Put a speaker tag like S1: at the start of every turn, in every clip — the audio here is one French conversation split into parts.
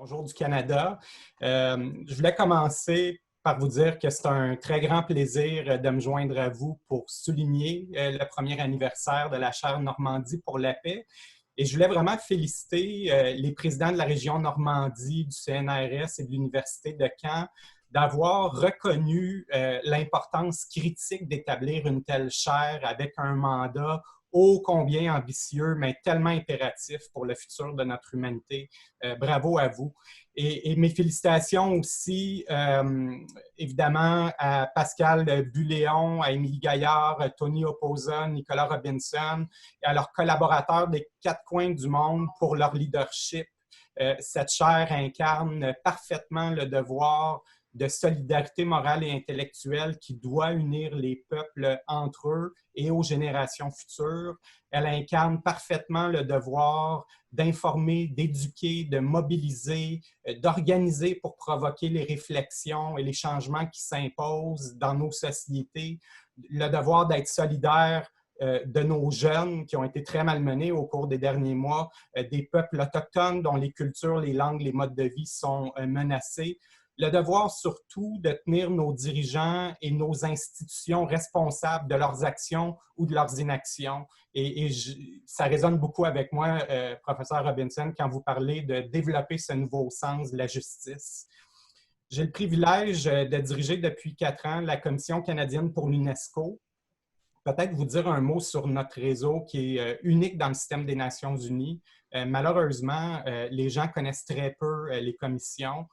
S1: Bonjour du Canada. Je voulais commencer par vous dire que c'est un très grand plaisir de me joindre à vous pour souligner le premier anniversaire de la chaire Normandie pour la paix. Et je voulais vraiment féliciter les présidents de la région Normandie, du CNRS et de l'Université de Caen d'avoir reconnu l'importance critique d'établir une telle chaire avec un mandat ô combien ambitieux, mais tellement impératif pour le futur de notre humanité. Bravo à vous. Et mes félicitations aussi, évidemment, à Pascal Buléon, à Émilie Gaillard, à Tony Oposa, Nicolas Robinson et à leurs collaborateurs des quatre coins du monde pour leur leadership. Cette chaire incarne parfaitement le devoir de solidarité morale et intellectuelle qui doit unir les peuples entre eux et aux générations futures. Elle incarne parfaitement le devoir d'informer, d'éduquer, de mobiliser, d'organiser pour provoquer les réflexions et les changements qui s'imposent dans nos sociétés, le devoir d'être solidaire de nos jeunes qui ont été très malmenés au cours des derniers mois, des peuples autochtones dont les cultures, les langues, les modes de vie sont menacés, le devoir surtout de tenir nos dirigeants et nos institutions responsables de leurs actions ou de leurs inactions. Ça résonne beaucoup avec moi, professeur Robinson, quand vous parlez de développer ce nouveau sens de la justice. J'ai le privilège de diriger depuis 4 ans la Commission canadienne pour l'UNESCO. Peut-être vous dire un mot sur notre réseau qui est unique dans le système des Nations unies. Malheureusement, les gens connaissent très peu les commissions.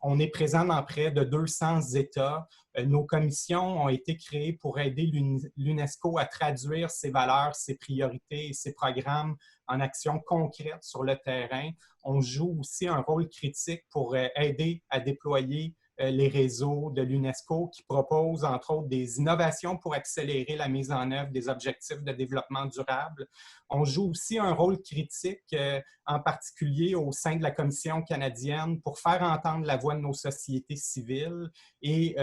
S1: On est présent dans près de 200 États. Nos commissions ont été créées pour aider l'UNESCO à traduire ses valeurs, ses priorités et ses programmes en actions concrètes sur le terrain. On joue aussi un rôle critique pour aider à déployer les réseaux de l'UNESCO qui proposent, entre autres, des innovations pour accélérer la mise en œuvre des objectifs de développement durable. On joue aussi un rôle critique, en particulier au sein de la Commission canadienne, pour faire entendre la voix de nos sociétés civiles. Et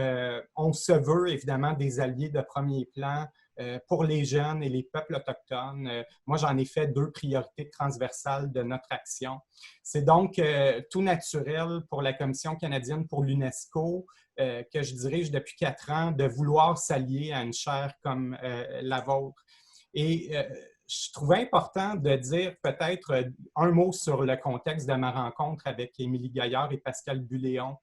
S1: on se veut, évidemment, des alliés de premier plan pour les jeunes et les peuples autochtones. Moi, j'en ai fait 2 priorités transversales de notre action. C'est donc tout naturel pour la Commission canadienne pour l'UNESCO, que je dirige depuis 4 ans, de vouloir s'allier à une chaire comme la vôtre. Et je trouvais important de dire peut-être un mot sur le contexte de ma rencontre avec Émilie Gaillard et Pascal Buléon.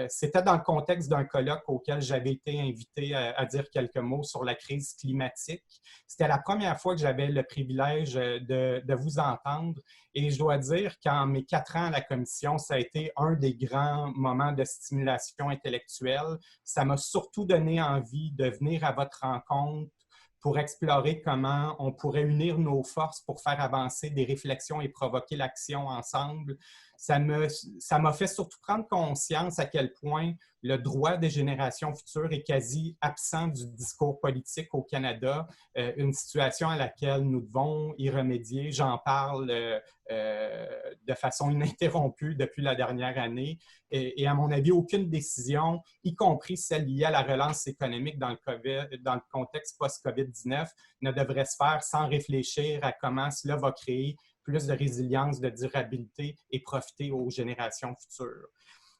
S1: C'était dans le contexte d'un colloque auquel j'avais été invité à dire quelques mots sur la crise climatique. C'était la première fois que j'avais le privilège de vous entendre et je dois dire qu'en mes 4 ans à la commission, ça a été un des grands moments de stimulation intellectuelle. Ça m'a surtout donné envie de venir à votre rencontre pour explorer comment on pourrait unir nos forces pour faire avancer des réflexions et provoquer l'action ensemble. Ça m'a fait surtout prendre conscience à quel point le droit des générations futures est quasi absent du discours politique au Canada, une situation à laquelle nous devons y remédier. J'en parle de façon ininterrompue depuis la dernière année et à mon avis, aucune décision, y compris celle liée à la relance économique dans le contexte post-COVID-19, ne devrait se faire sans réfléchir à comment cela va créer plus de résilience, de durabilité et profiter aux générations futures.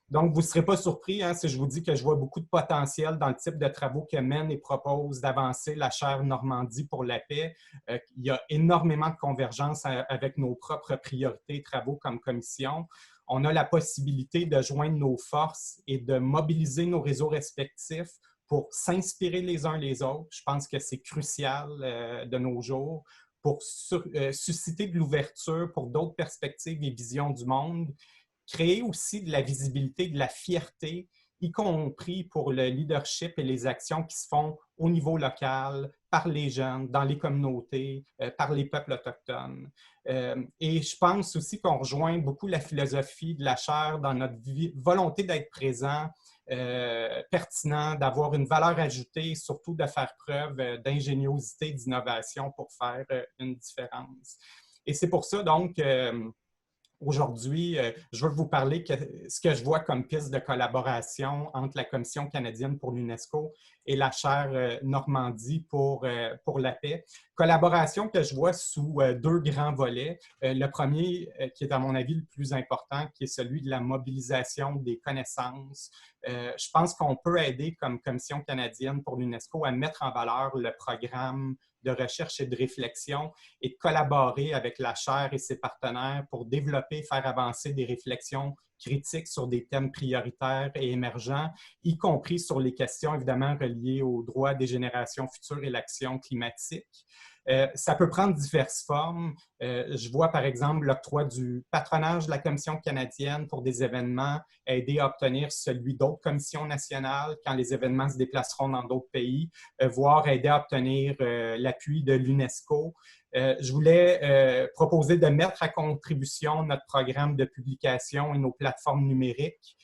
S1: Donc, vous ne serez pas surpris si je vous dis que je vois beaucoup de potentiel dans le type de travaux que mène et propose d'avancer la chaire Normandie pour la paix. Il y a énormément de convergence avec nos propres priorités et travaux comme commission. On a la possibilité de joindre nos forces et de mobiliser nos réseaux respectifs pour s'inspirer les uns les autres. Je pense que c'est crucial de nos jours pour susciter de l'ouverture pour d'autres perspectives et visions du monde, créer aussi de la visibilité, de la fierté, y compris pour le leadership et les actions qui se font au niveau local, par les jeunes, dans les communautés, par les peuples autochtones. Et je pense aussi qu'on rejoint beaucoup la philosophie de la chaire dans notre volonté d'être présent, pertinent, d'avoir une valeur ajoutée et surtout de faire preuve d'ingéniosité et d'innovation pour faire une différence. Et c'est pour ça donc aujourd'hui, je veux vous parler de ce que je vois comme piste de collaboration entre la Commission canadienne pour l'UNESCO et la chaire Normandie pour la paix. collaboration que je vois sous deux grands volets. Le premier, qui est à mon avis le plus important, qui est celui de la mobilisation des connaissances. Je pense qu'on peut aider comme Commission canadienne pour l'UNESCO à mettre en valeur le programme de recherche et de réflexion et de collaborer avec la chaire et ses partenaires pour développer, faire avancer des réflexions critiques sur des thèmes prioritaires et émergents, y compris sur les questions évidemment reliées aux droits des générations futures et l'action climatique. Ça peut prendre diverses formes. Je vois par exemple l'octroi du patronage de la Commission canadienne pour des événements, aider à obtenir celui d'autres commissions nationales quand les événements se déplaceront dans d'autres pays, voire aider à obtenir l'appui de l'UNESCO. Je voulais proposer de mettre à contribution notre programme de publication et nos plateformes numériques.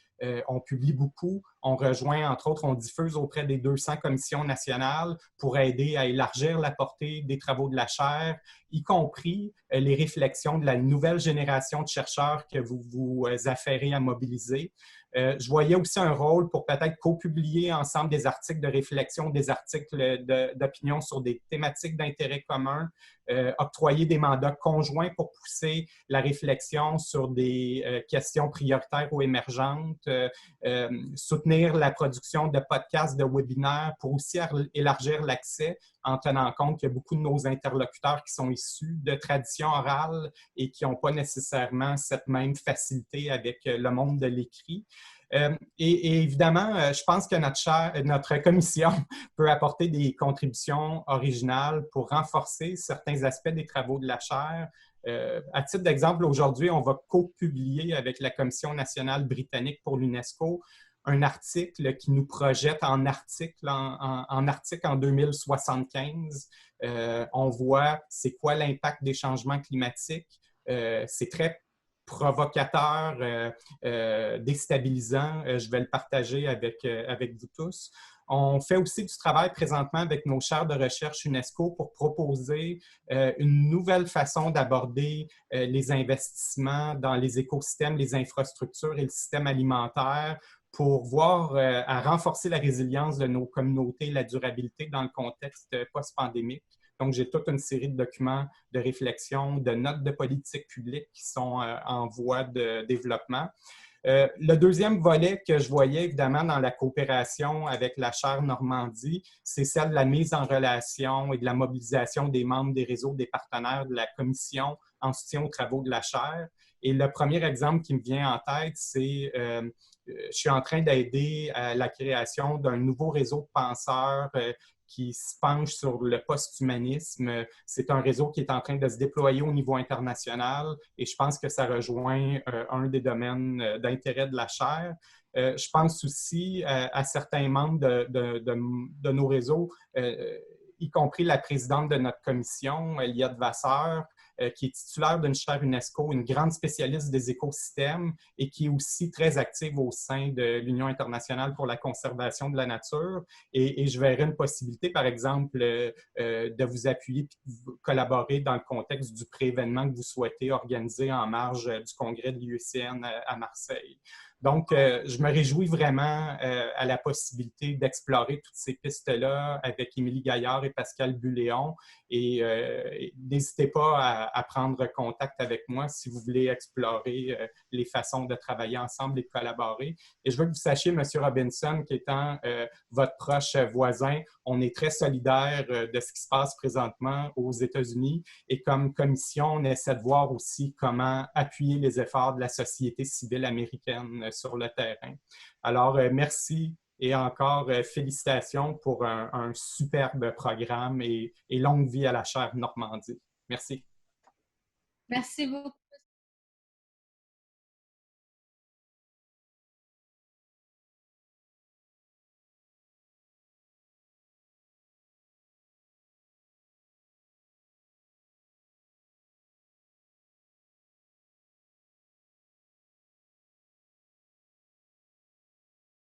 S1: On publie beaucoup, on rejoint, entre autres, on diffuse auprès des 200 commissions nationales pour aider à élargir la portée des travaux de la chaire, y compris les réflexions de la nouvelle génération de chercheurs que vous vous affairez à mobiliser. Je voyais aussi un rôle pour peut-être co-publier ensemble des articles de réflexion, des articles d'opinion sur des thématiques d'intérêt commun, octroyer des mandats conjoints pour pousser la réflexion sur des questions prioritaires ou émergentes, soutenir la production de podcasts, de webinaires pour aussi élargir l'accès en tenant compte qu'il y a beaucoup de nos interlocuteurs qui sont issus de traditions orales et qui n'ont pas nécessairement cette même facilité avec le monde de l'écrit. Et évidemment, je pense que notre commission peut apporter des contributions originales pour renforcer certains aspects des travaux de la chaire. À titre d'exemple, aujourd'hui, on va co-publier avec la Commission nationale britannique pour l'UNESCO un article qui nous projette en article en 2075. On voit c'est quoi l'impact des changements climatiques. C'est très provocateur, déstabilisant. Je vais le partager avec vous tous. On fait aussi du travail présentement avec nos chaires de recherche UNESCO pour proposer une nouvelle façon d'aborder les investissements dans les écosystèmes, les infrastructures et le système alimentaire pour voir à renforcer la résilience de nos communautés, la durabilité dans le contexte post-pandémique. Donc, j'ai toute une série de documents de réflexion, de notes de politique publique qui sont en voie de développement. Le deuxième volet que je voyais évidemment dans la coopération avec la chaire Normandie, c'est celle de la mise en relation et de la mobilisation des membres des réseaux des partenaires de la commission en soutien aux travaux de la chaire. Et le premier exemple qui me vient en tête, c'est je suis en train d'aider à la création d'un nouveau réseau de penseurs qui se penche sur le post-humanisme. C'est un réseau qui est en train de se déployer au niveau international et je pense que ça rejoint un des domaines d'intérêt de la chaire. Je pense aussi à certains membres de nos réseaux, y compris la présidente de notre commission, Eliade Vasseur, qui est titulaire d'une chaire UNESCO, une grande spécialiste des écosystèmes et qui est aussi très active au sein de l'Union internationale pour la conservation de la nature. Et je verrais une possibilité, par exemple, de vous appuyer et de collaborer dans le contexte du pré-événement que vous souhaitez organiser en marge du congrès de l'IUCN à Marseille. Donc, je me réjouis vraiment à la possibilité d'explorer toutes ces pistes-là avec Émilie Gaillard et Pascal Buléon. Et n'hésitez pas à prendre contact avec moi si vous voulez explorer les façons de travailler ensemble et de collaborer. Et je veux que vous sachiez, M. Robinson, qu'étant votre proche voisin, on est très solidaire de ce qui se passe présentement aux États-Unis. Et comme commission, on essaie de voir aussi comment appuyer les efforts de la société civile américaine sur le terrain. Alors, merci et encore félicitations pour un superbe programme et longue vie à la chaire Normandie. Merci.
S2: Merci beaucoup.